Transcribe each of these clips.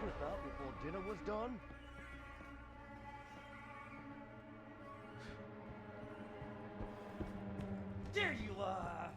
Slip out before dinner was done? There you are!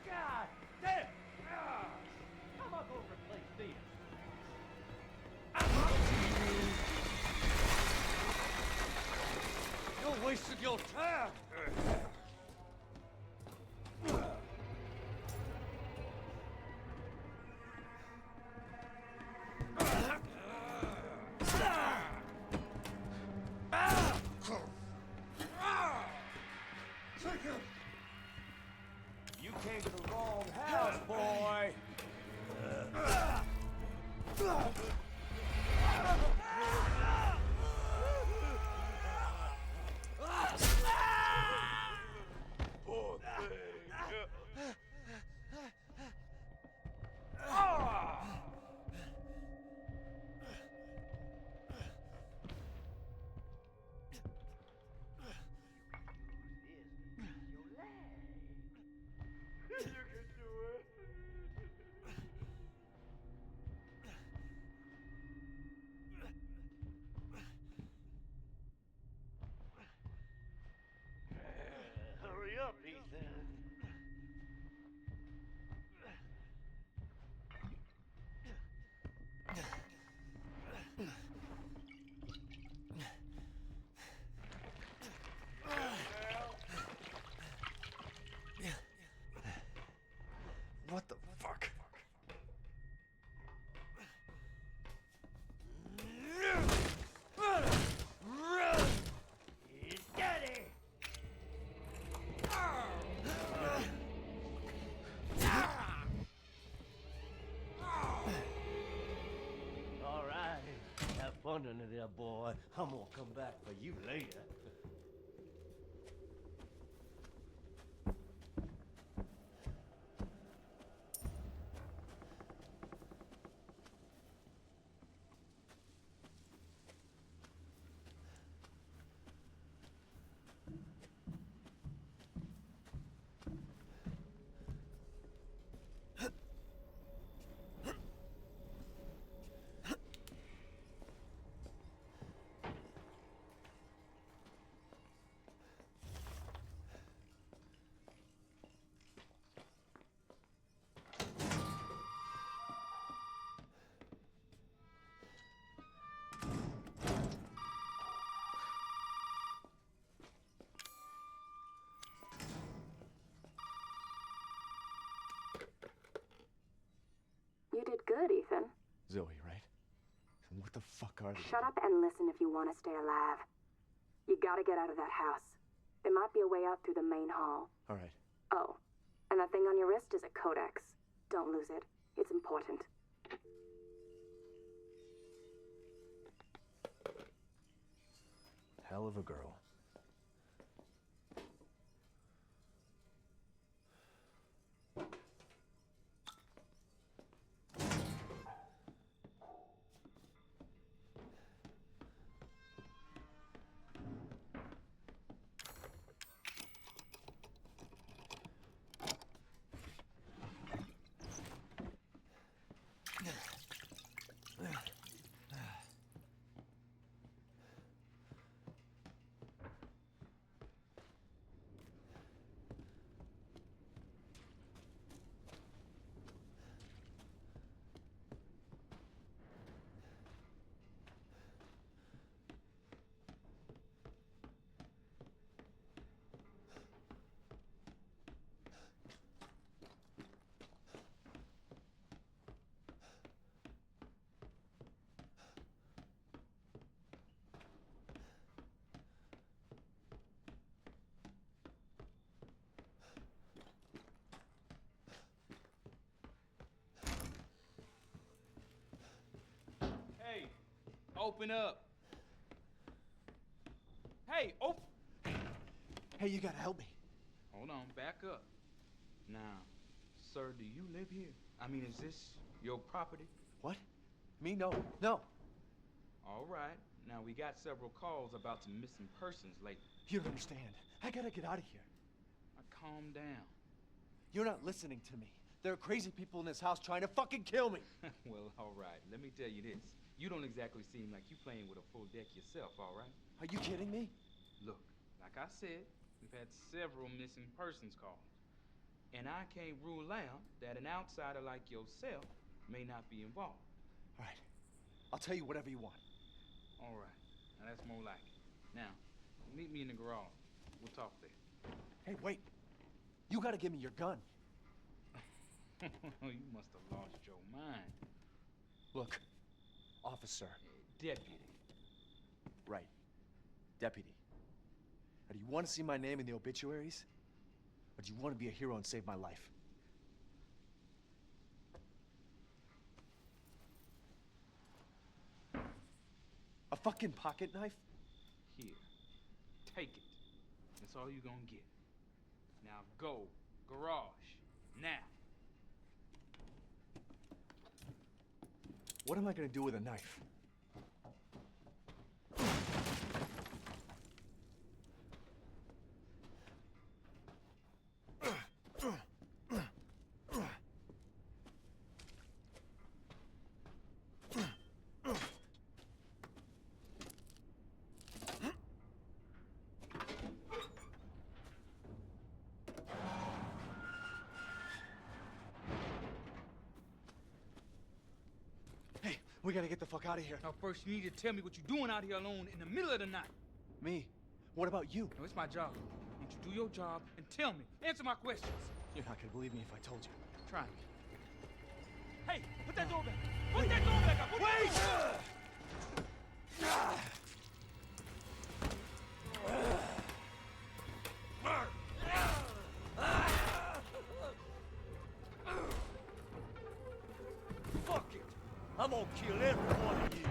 God damn! How am I gonna replace this? You're wasting your time! You came to the wrong house, boy! Poor thing. You can do it. Hurry up, Ethan. What the fuck? He's daddy! All right, have fun under there, boy. I'm gonna come back for you later. good, Ethan. Zoe, right? And what the fuck are they? Shut up and listen if you want to stay alive. You gotta get out of that house. There might be a way out through the main hall. All right. Oh, and that thing on your wrist is a codex. Don't lose it. It's important. Hell of a girl. Hey, open up. Hey, open. Hey, you gotta help me. Hold on, back up. Now, sir, do you live here? I mean, is this your property? What? Me? No. No. All right. Now, we got several calls about some missing persons lately. You don't understand. I gotta get out of here. Now, calm down. You're not listening to me. There are crazy people in this house trying to fucking kill me. Well, all right. Let me tell you this. You don't exactly seem like you playing with a full deck yourself, all right? Are you kidding me? Look, like I said, we've had several missing persons calls. And I can't rule out that an outsider like yourself may not be involved. All right. I'll tell you whatever you want. All right. Now, that's more like it. Now, meet me in the garage. We'll talk there. Hey, wait. You gotta give me your gun. You must have lost your mind. Look, officer. Deputy. Right. Deputy. Now, do you want to see my name in the obituaries? Or do you want to be a hero and save my life? A fucking pocket knife? Here. Take it. That's all you're gonna get. Now go. Garage. Now. What am I gonna do with a knife? Hey, we gotta get the fuck out of here. Now first you need to tell me what you're doing out here alone in the middle of the night. Me? What about you? No, it's my job. Won't you do your job and tell me? Answer my questions. You're not gonna believe me if I told you. Try me. Hey, put that door back. Put that door back up. Put that door back. Fuck it. I'm gonna kill every one of you.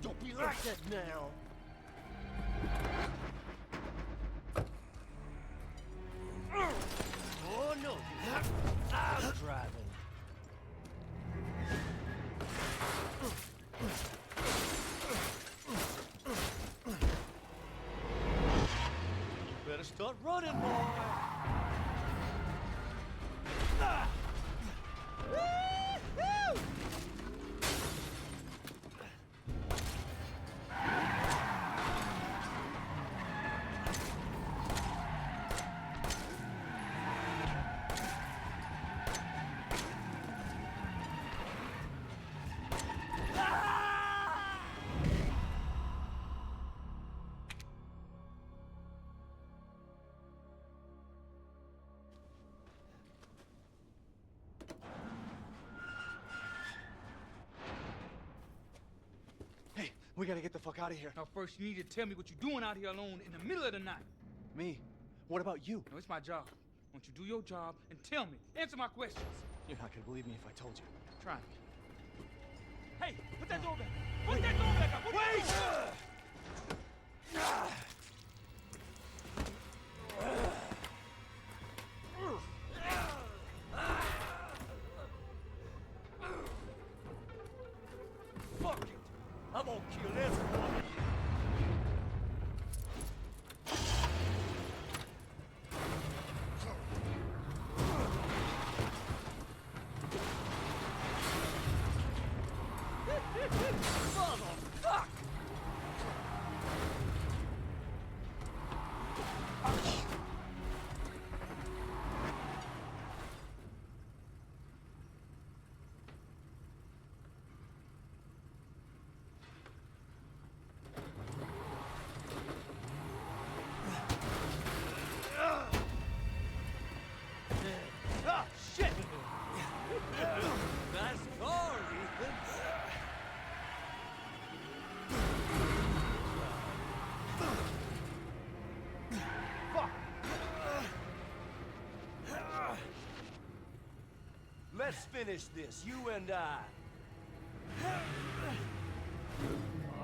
Don't be like that now. Oh no, I'm driving. You better start running, boy. Woo-hoo! We gotta get the fuck out of here. Now, first, you need to tell me what you're doing out here alone in the middle of the night. Me? What about you? No, it's my job. Won't you do your job and tell me? Answer my questions. You're not gonna believe me if I told you. Try me. Hey, put that door back. Put that door back up. Put that door back. Fuck it! I'm gonna kill everyone of you! Motherfuck! Ah, shit! Nice car, Ethan. Fuck! Let's finish this, you and I.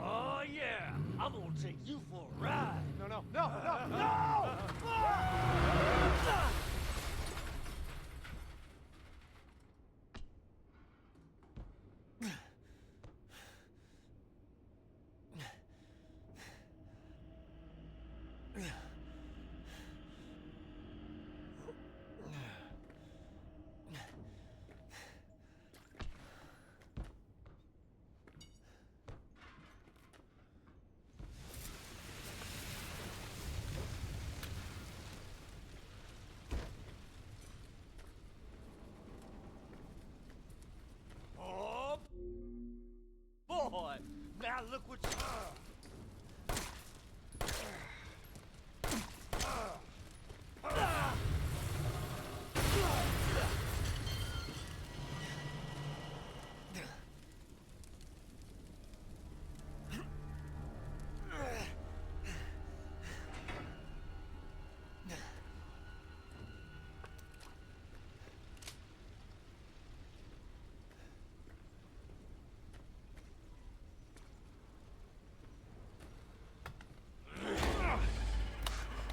Oh, yeah! I'm gonna take you for a ride. No! Oh, boy! Now look what you...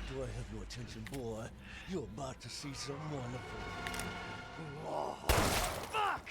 Do I have your attention, boy? You're about to see something wonderful. Oh, fuck!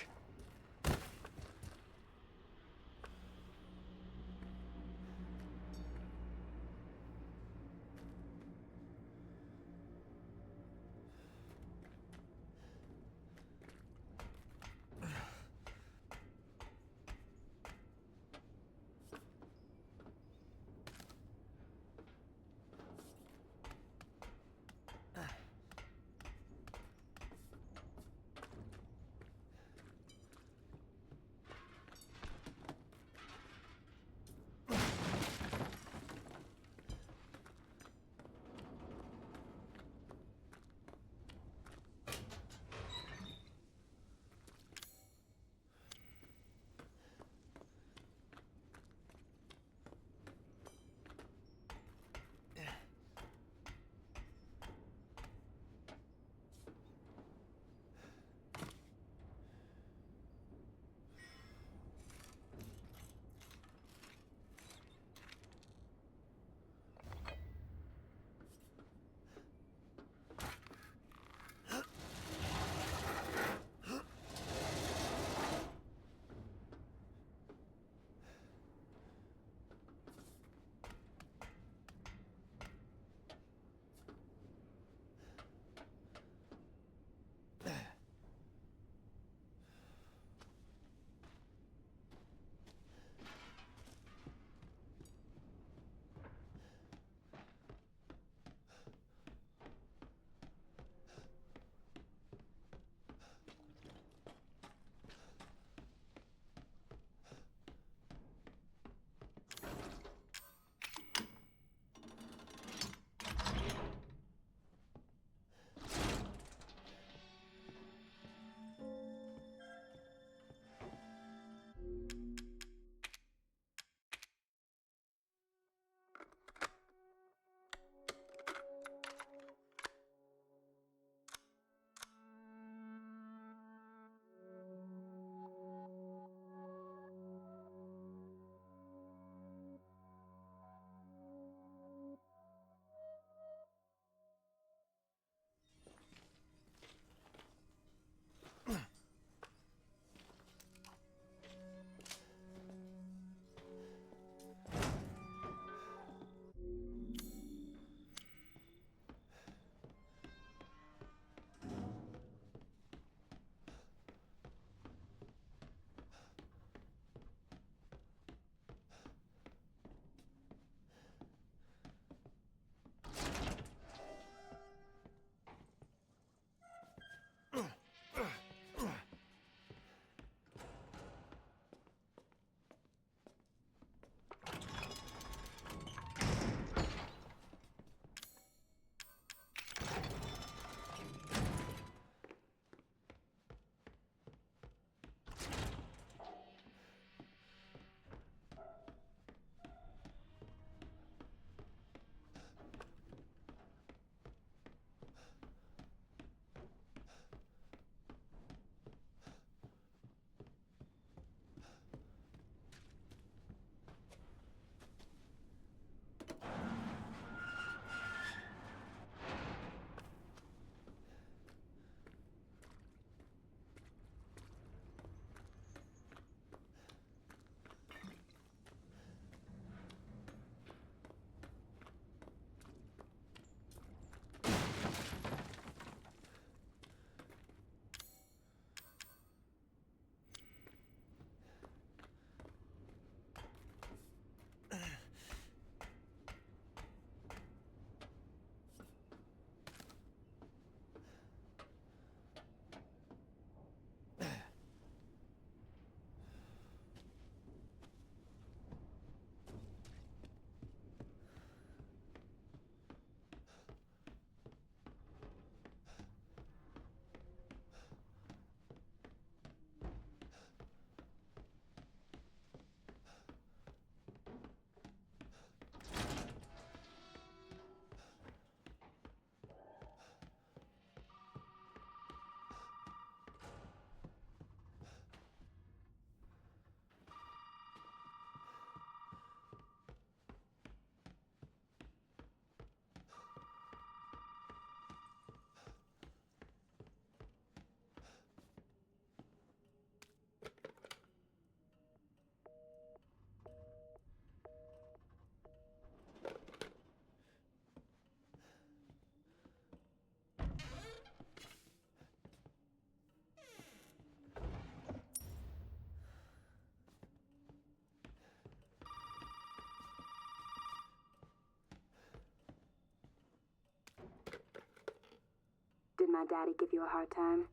my daddy give you a hard time?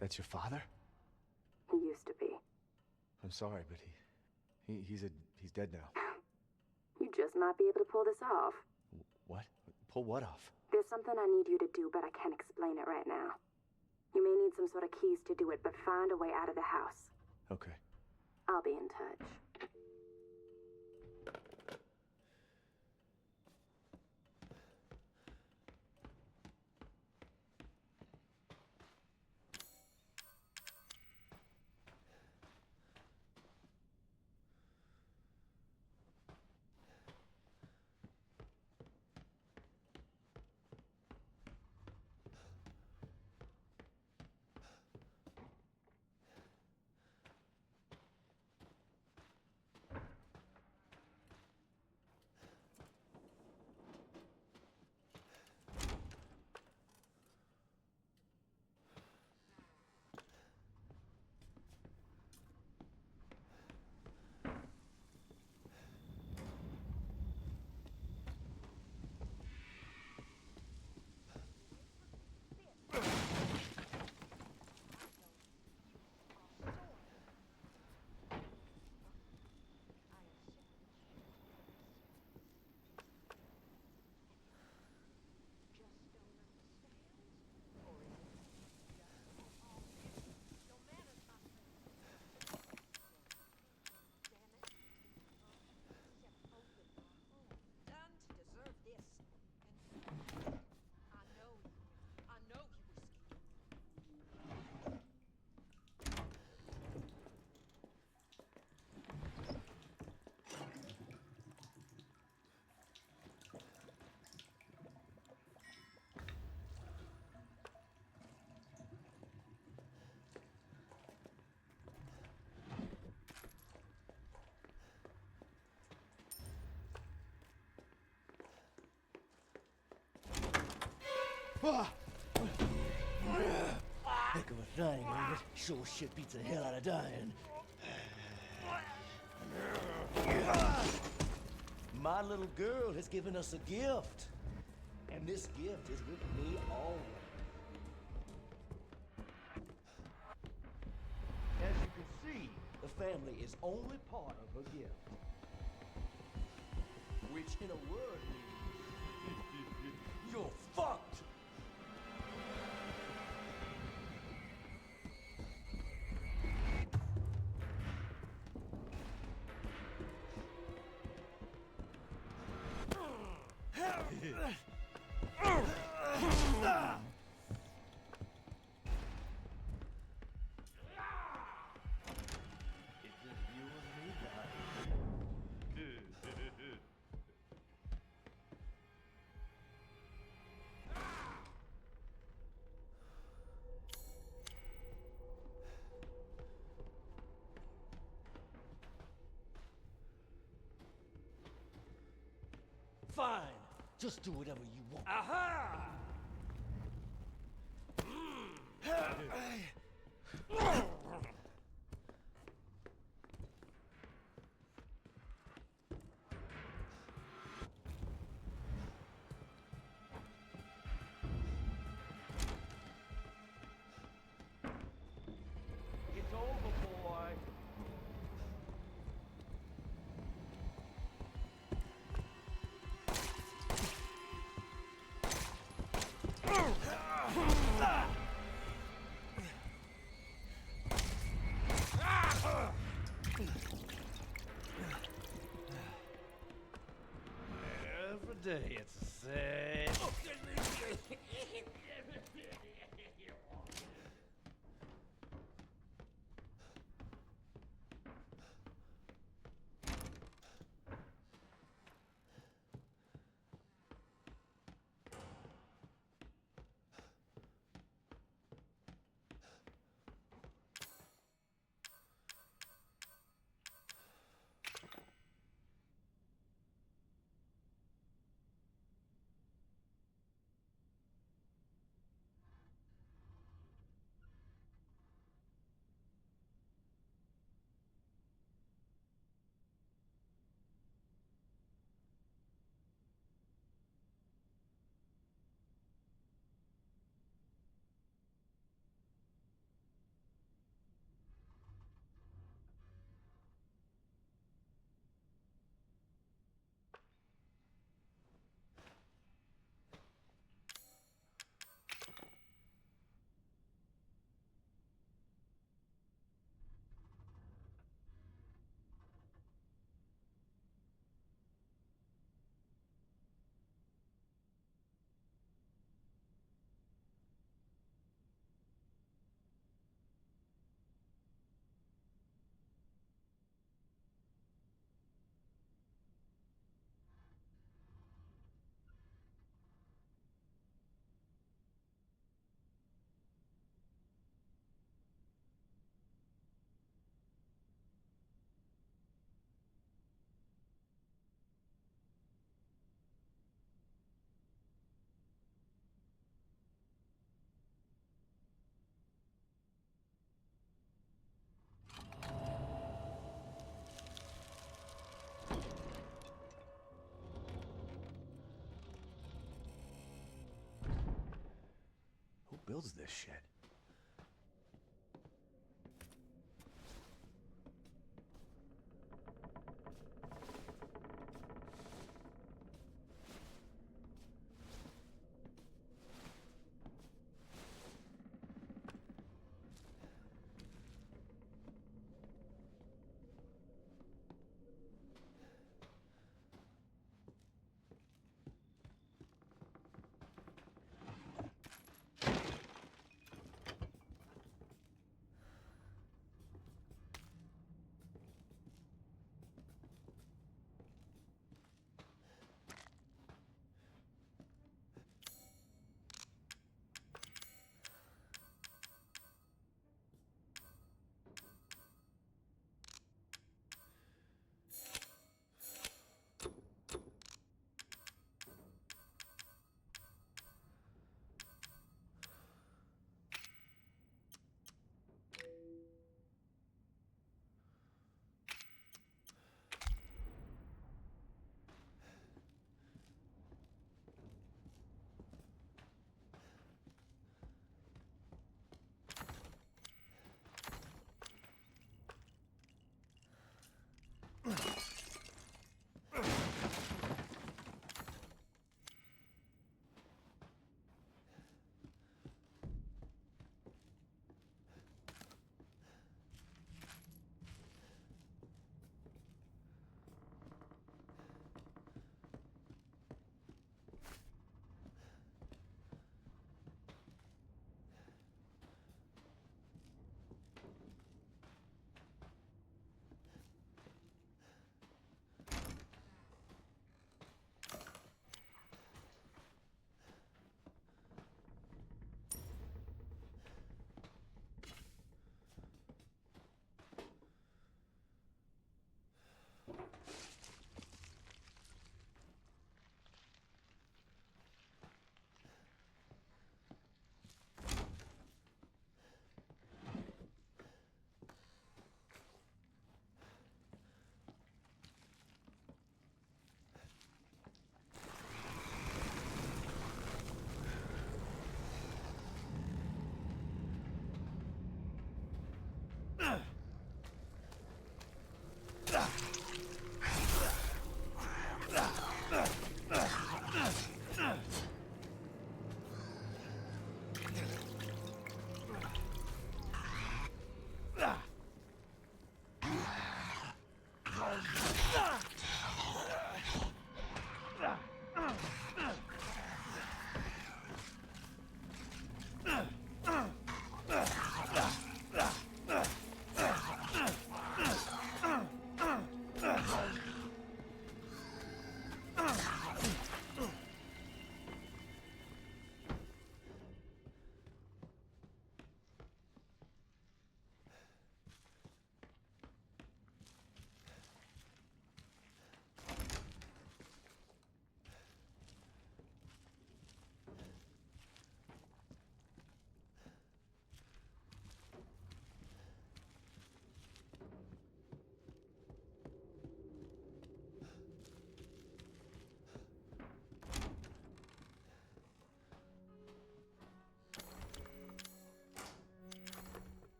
That's your father? He used to be. I'm sorry, but he's dead now. You just might be able to pull this off. What? Pull what off? There's something I need you to do, but I can't explain it right now. You may need some sort of keys to do it, but find a way out of the house. Okay. I'll be in touch. Heck of a thing, ain't it? Sure shit beats the hell out of dying. My little girl has given us a gift. And this gift is with me always. As you can see, the family is only part of her gift. Which in a word means you're fucked! It's just you and me, darling. Fine. Just do whatever you want. Aha! It's over, boy. Every day it's the same. builds this shit?